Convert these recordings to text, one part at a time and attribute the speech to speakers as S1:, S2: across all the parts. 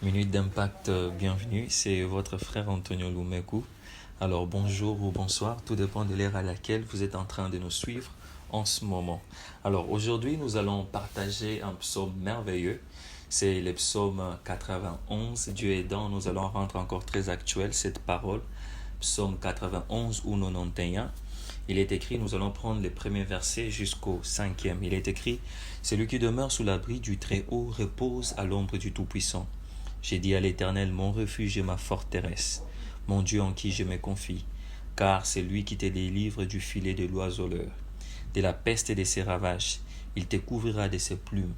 S1: Minute d'impact, bienvenue, c'est votre frère Antonio Lumeku. Alors bonjour ou bonsoir, tout dépend de l'ère à laquelle vous êtes en train de nous suivre en ce moment. Alors aujourd'hui nous allons partager un psaume merveilleux, c'est le psaume 91, Dieu aidant, nous allons rendre encore très actuelle cette parole, psaume 91 ou 91. Il est écrit, nous allons prendre les premiers versets jusqu'au 5e. Il est écrit, celui qui demeure sous l'abri du Très-Haut repose à l'ombre du Tout-Puissant. J'ai dit à l'Éternel, mon refuge et ma forteresse, mon Dieu en qui je me confie, car c'est lui qui te délivre du filet de l'oiseleur, de la peste et de ses ravages. Il te couvrira de ses plumes,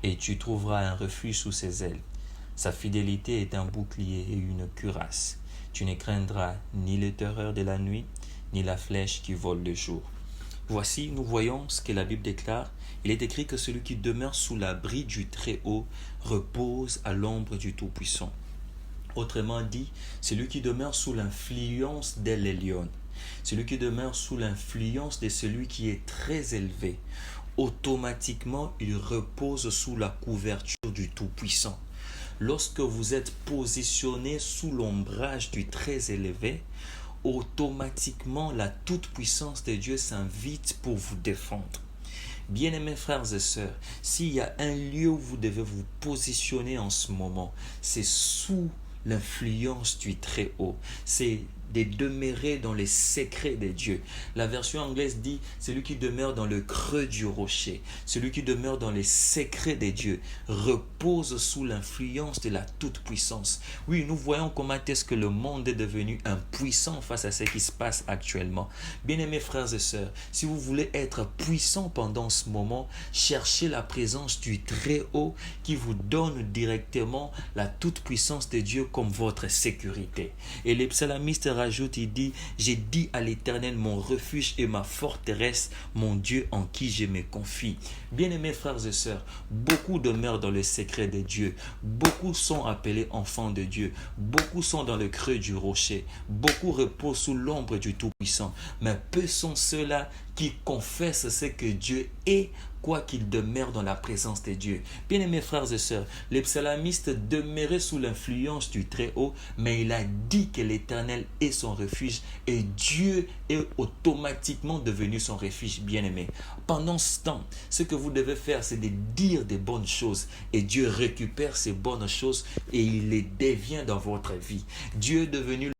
S1: et tu trouveras un refuge sous ses ailes. Sa fidélité est un bouclier et une cuirasse. Tu ne craindras ni les terreurs de la nuit, ni la flèche qui vole le jour. Voici, nous voyons ce que la Bible déclare. Il est écrit que celui qui demeure sous l'abri du Très-Haut repose à l'ombre du Tout-Puissant. Autrement dit, celui qui demeure sous l'influence d'El Elyon, celui qui demeure sous l'influence de celui qui est très élevé, automatiquement il repose sous la couverture du Tout-Puissant. Lorsque vous êtes positionné sous l'ombrage du très élevé, automatiquement la toute-puissance de Dieu s'invite pour vous défendre. Bien-aimés frères et sœurs, s'il y a un lieu où vous devez vous positionner en ce moment, c'est sous l'influence du Très-Haut. C'est de demeurer dans les secrets de Dieu. La version anglaise dit celui qui demeure dans le creux du rocher, celui qui demeure dans les secrets de Dieu, repose sous l'influence de la toute-puissance. Oui, nous voyons comment est-ce que le monde est devenu impuissant face à ce qui se passe actuellement. Bien-aimés frères et sœurs, si vous voulez être puissant pendant ce moment, cherchez la présence du Très-Haut qui vous donne directement la toute-puissance de Dieu comme votre sécurité. Et les psalmistes rajoute, il dit, j'ai dit à l'Éternel mon refuge et ma forteresse, mon Dieu en qui je me confie. Bien-aimés frères et sœurs, beaucoup demeurent dans le secret de Dieu, beaucoup sont appelés enfants de Dieu, beaucoup sont dans le creux du rocher, beaucoup reposent sous l'ombre du Tout-Puissant, mais peu sont ceux-là qui confessent ce que Dieu est, quoi qu'il demeure dans la présence de Dieu. Bien-aimés frères et sœurs, le psalmiste demeurait sous l'influence du Très-Haut, mais il a dit que l'Éternel est son refuge et Dieu est automatiquement devenu son refuge, bien-aimé. Pendant ce temps, ce que vous devez faire, c'est de dire des bonnes choses et Dieu récupère ces bonnes choses et il les devient dans votre vie. Dieu est devenu